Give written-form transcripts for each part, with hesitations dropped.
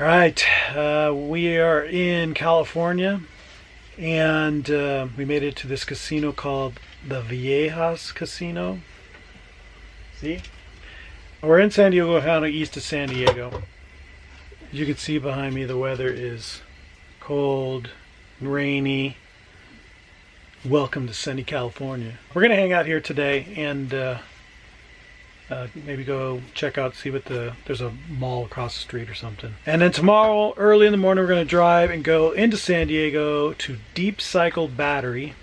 All right, we are in California, and we made it to this casino called the Viejas Casino. See? We're in San Diego County, east of San Diego. As you can see behind me, the weather is cold, rainy. Welcome to sunny California. We're going to hang out here today and maybe go check out, see what there's a mall across the street or something. And then tomorrow, early in the morning, we're going to drive and go into San Diego to Deep Cycle Battery,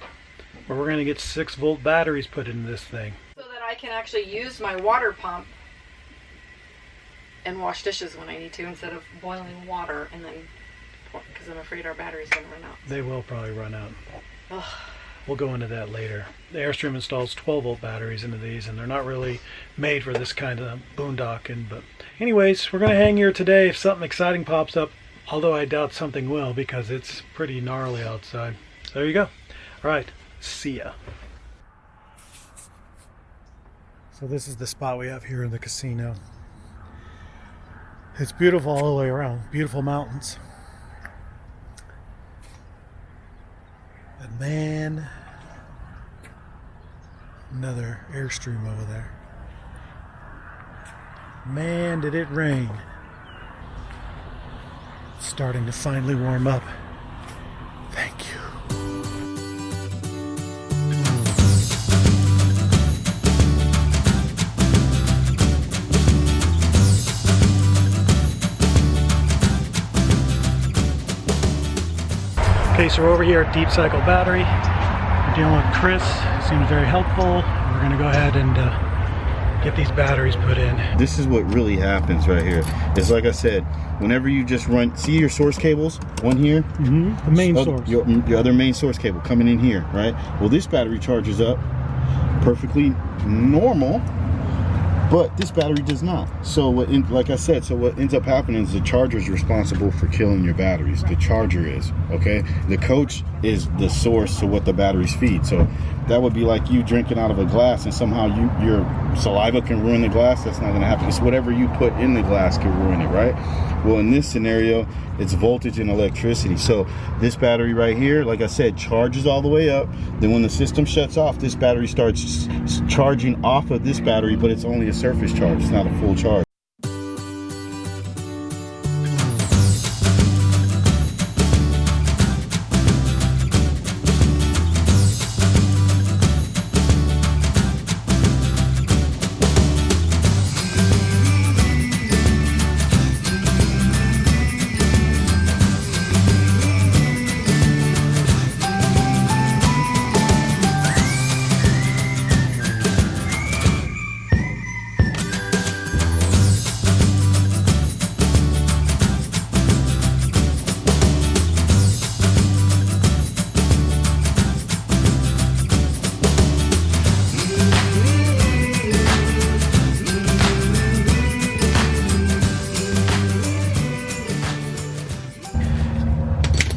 where we're going to get 6-volt batteries put into this thing. So that I can actually use my water pump and wash dishes when I need to, instead of boiling water and then, because I'm afraid our battery's going to run out. They will probably run out. Ugh. We'll go into that later. The Airstream installs 12-volt batteries into these, and they're not really made for this kind of boondocking. But anyways, we're going to hang here today if something exciting pops up, although I doubt something will because it's pretty gnarly outside. So there you go. All right, see ya. So this is the spot we have here in the casino. It's beautiful all the way around. Beautiful mountains. But man, another Airstream over there. Man, did it rain. It's starting to finally warm up. Thank you. Okay, so we're over here at Deep Cycle Battery. We're dealing with Chris. He seems very helpful. We're going to go ahead and get these batteries put in. This is what really happens right here. It's like I said, whenever you just run, see your source cables, one here? Mm-hmm. The main source. Your other main source cable coming in here, right? Well, this battery charges up perfectly normal, but this battery does not. So like I said, so what ends up happening is the charger is responsible for killing your batteries. The charger is, okay? The coach is the source to what the batteries feed. So that would be like you drinking out of a glass and somehow your saliva can ruin the glass. That's not gonna happen. It's whatever you put in the glass can ruin it, right? Well, in this scenario, it's voltage and electricity. So this battery right here, like I said, charges all the way up. Then when the system shuts off, this battery starts charging off of this battery, but it's only a surface charge. It's not a full charge.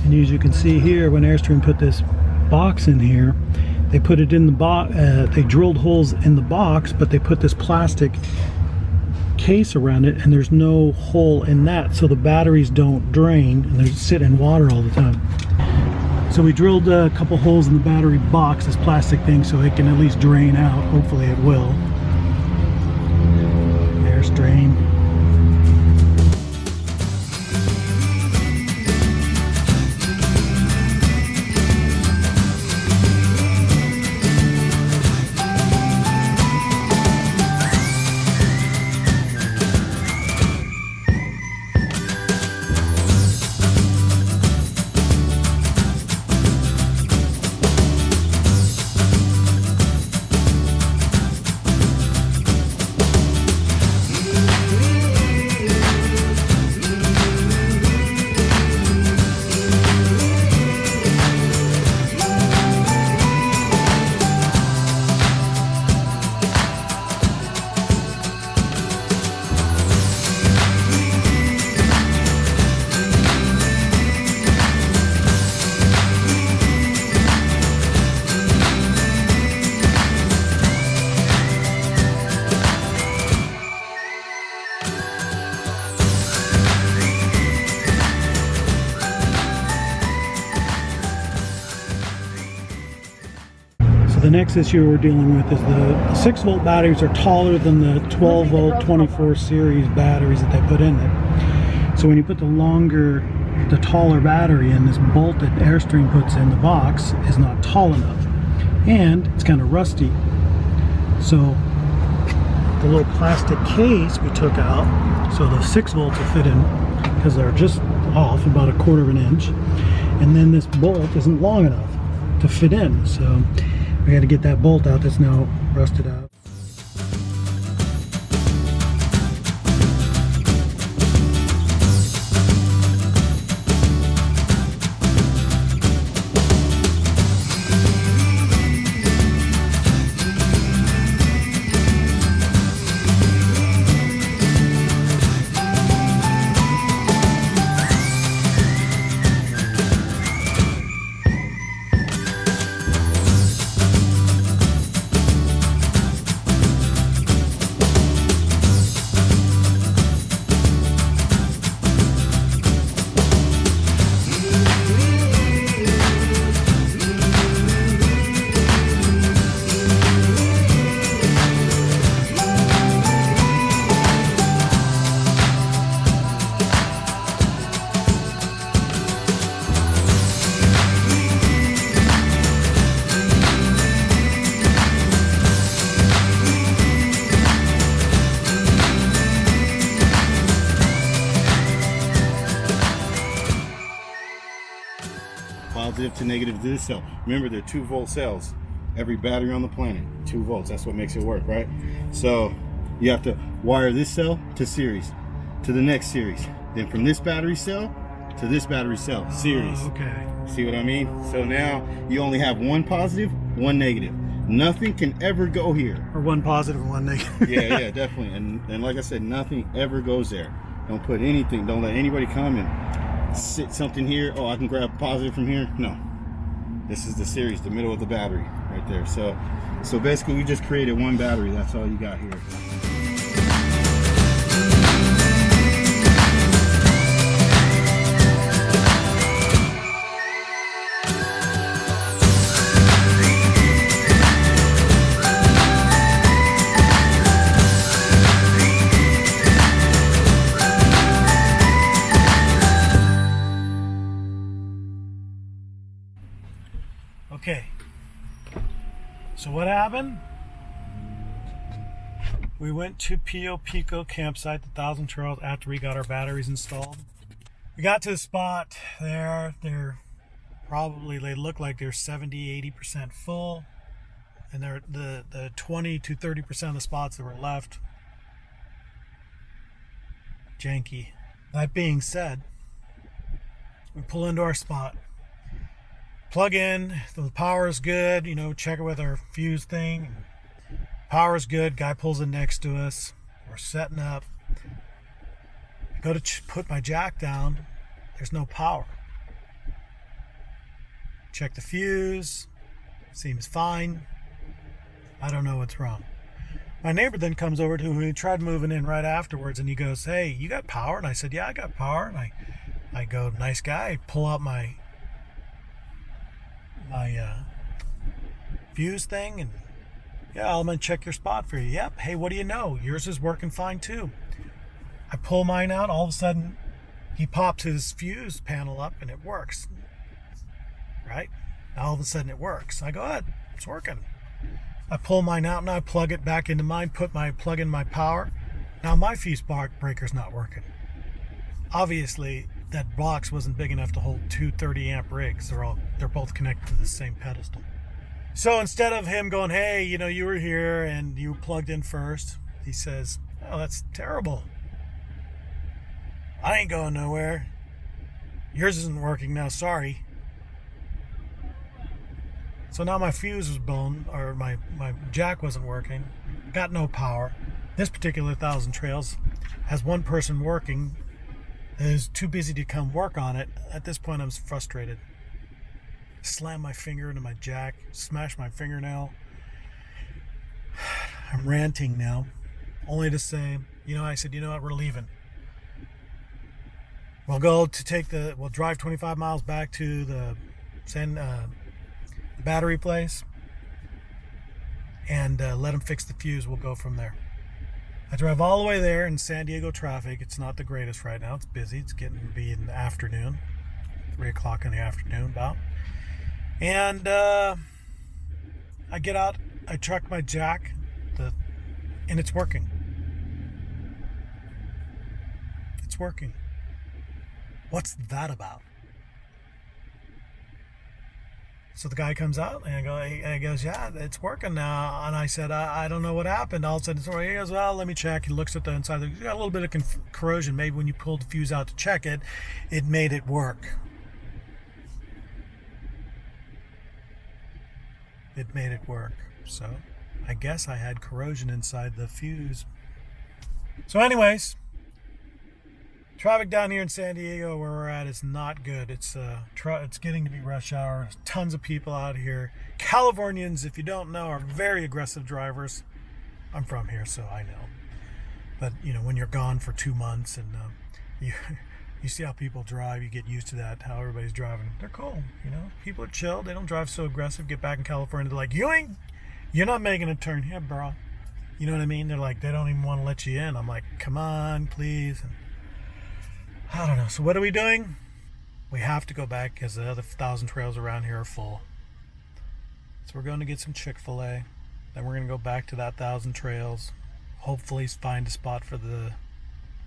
And as you can see here, when Airstream put this box in here, they put it in the box, they drilled holes in the box, but they put this plastic case around it, and there's no hole in that, so the batteries don't drain and they sit in water all the time. So we drilled a couple holes in the battery box, this plastic thing, so it can at least drain out. Hopefully it will. Airstream. the next issue we're dealing with is the 6 volt batteries are taller than the 12 volt 24 series batteries that they put in it. So when you put the taller battery in, this bolt that Airstream puts in the box is not tall enough, and it's kind of rusty. So the little plastic case we took out, so the 6 volts will fit in because they're just off about 1/4 inch, and then this bolt isn't long enough to fit in, so we got to get that bolt out that's now rusted out. Positive to negative to this cell. Remember, they're 2 volt cells. Every battery on the planet, 2 volts. That's what makes it work, right? So you have to wire this cell to series, to the next series. Then from this battery cell to this battery cell, series. Okay. See what I mean? So now you only have 1 positive, 1 negative. Nothing can ever go here. Or 1 positive and 1 negative. Yeah, definitely. And like I said, nothing ever goes there. Don't put anything, don't let anybody come and sit something here. Oh, I can grab positive from here. No. This is the series, the middle of the battery right there. So basically we just created 1 battery. That's all you got here. Okay, so what happened? We went to Pio Pico campsite, the 1,000 Trails, after we got our batteries installed. We got to the spot there. They look like they're 70-80% full, and they're the 20 to 30% of the spots that were left, janky. That being said, we pull into our spot. Plug in, the power is good, check it with our fuse thing. Power is good, guy pulls in next to us. We're setting up. I go to put my jack down, there's no power. Check the fuse, seems fine. I don't know what's wrong. My neighbor then comes over to me, tried moving in right afterwards, and he goes, "Hey, you got power?" And I said, "Yeah, I got power." And I go, "Nice guy." I pull out my fuse thing, and yeah, I'm gonna check your spot for you. Yep. Hey, what do you know? Yours is working fine too. I pull mine out. All of a sudden, he pops his fuse panel up, and it works. Right? Now all of a sudden it works. I go, "Good, it's working." I pull mine out and I plug it back into mine. Plug in my power. Now my fuse breaker's not working. Obviously, that box wasn't big enough to hold 2 30-amp rigs. They're both connected to the same pedestal. So instead of him going, "Hey, you were here and you plugged in first," he says, "Oh, that's terrible. I ain't going nowhere. Yours isn't working now, sorry." So now my fuse was blown, or my jack wasn't working. Got no power. This particular 1,000 Trails has 1 person working that is too busy to come work on it. At this point, I'm frustrated. Slam my finger into my jack, smash my fingernail. I'm ranting now, only to say, I said, "You know what, we're leaving. We'll drive 25 miles back to the battery place. and let them fix the fuse. We'll go from there. I drive all the way there in San Diego traffic. It's not the greatest right now. It's busy. It's getting to be in the afternoon, 3 o'clock in the afternoon about. And I get out, I truck my jack, and it's working. It's working. What's that about? So the guy comes out and he goes, yeah, it's working now. And I said, I don't know what happened. All of a sudden, he goes, well, let me check. He looks at the inside. There's got a little bit of corrosion. Maybe when you pulled the fuse out to check it, it made it work. It made it work. So I guess I had corrosion inside the fuse. So anyways, traffic down here in San Diego where we're at is not good. It's getting to be rush hour. Tons of people out here. Californians, if you don't know, are very aggressive drivers. I'm from here, so I know. But you know, when you're gone for 2 months and you see how people drive, you get used to that. How everybody's driving. They're cool, you know. People are chill. They don't drive so aggressive. Get back in California, they're like, you're not making a turn here, bro. You know what I mean? They're like, they don't even want to let you in. I'm like, come on, please. And I don't know. So what are we doing? We have to go back because the other 1,000 trails around here are full. So we're going to get some Chick-fil-A. Then we're going to go back to that 1,000 trails. Hopefully find a spot for the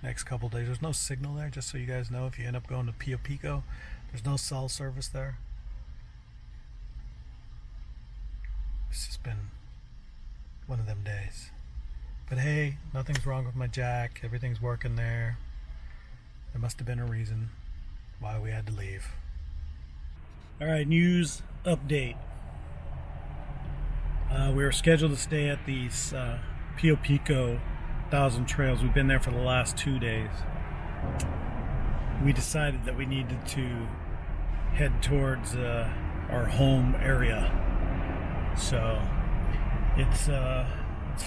next couple days. There's no signal there, just so you guys know. If you end up going to Pio Pico, there's no cell service there. It's just been one of them days. But hey, nothing's wrong with my jack. Everything's working there. There must have been a reason why we had to leave. Alright, news update. We were scheduled to stay at these Pio Pico 1,000 trails. We've been there for the last 2 days. We decided that we needed to head towards our home area. So it's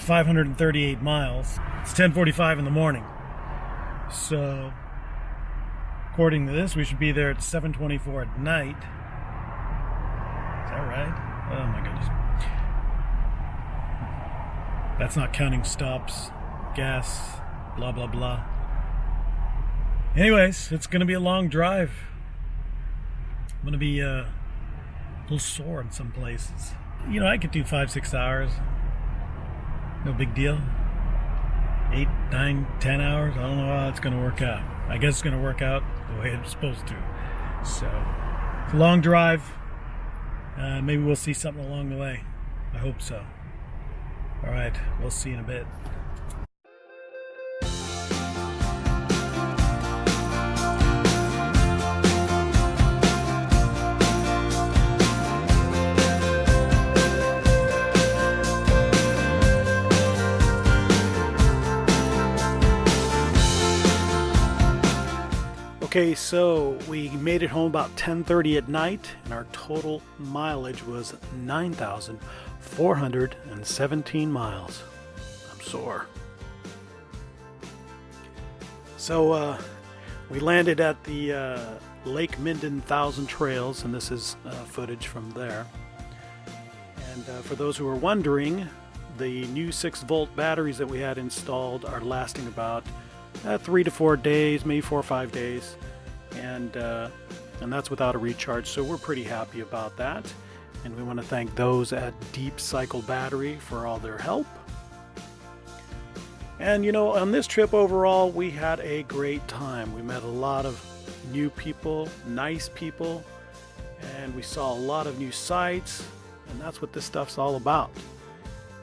538 miles. It's 10:45 in the morning. So according to this, we should be there at 7:24 at night. Is that right? Oh my goodness. That's not counting stops, gas, blah blah blah. Anyways, it's gonna be a long drive. I'm gonna be a little sore in some places. You know, I could do 5-6 hours. No big deal. 8, 9, 10 hours. I don't know how it's gonna work out. I guess it's gonna work out the way it's supposed to. So it's a long drive. Maybe we'll see something along the way. I hope so. All right, we'll see in a bit. Okay, so we made it home about 10:30 at night, and our total mileage was 9,417 miles. I'm sore. So we landed at the Lake Minden 1,000 Trails, and this is footage from there. And for those who are wondering, the new 6-volt batteries that we had installed are lasting about 3 to 4 days, maybe 4 or 5 days, and that's without a recharge. So we're pretty happy about that, and we want to thank those at Deep Cycle Battery for all their help. And you know, on this trip overall, we had a great time. We met a lot of new people, nice people, and we saw a lot of new sights, and that's what this stuff's all about.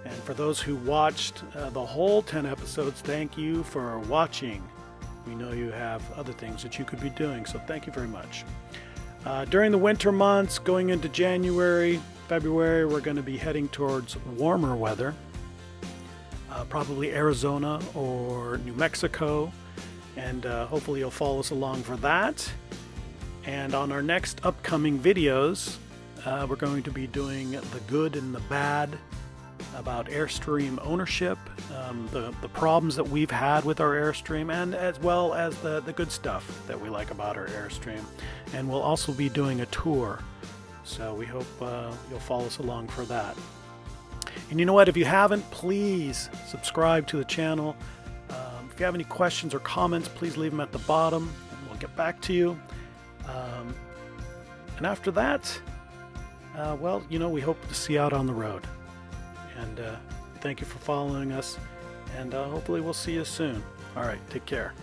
And for those who watched the whole 10 episodes, thank you for watching. We know you have other things that you could be doing, so thank you very much. During the winter months, going into January, February, we're going to be heading towards warmer weather. Probably Arizona or New Mexico, and hopefully you'll follow us along for that. And on our next upcoming videos, we're going to be doing the good and the bad about Airstream ownership, the problems that we've had with our Airstream, and as well as the good stuff that we like about our Airstream. And we'll also be doing a tour, so we hope you'll follow us along for that. And you know what? If you haven't, please subscribe to the channel. If you have any questions or comments, please leave them at the bottom, and we'll get back to you. And after that, well, you know, we hope to see you out on the road. And thank you for following us, and hopefully we'll see you soon. All right, take care.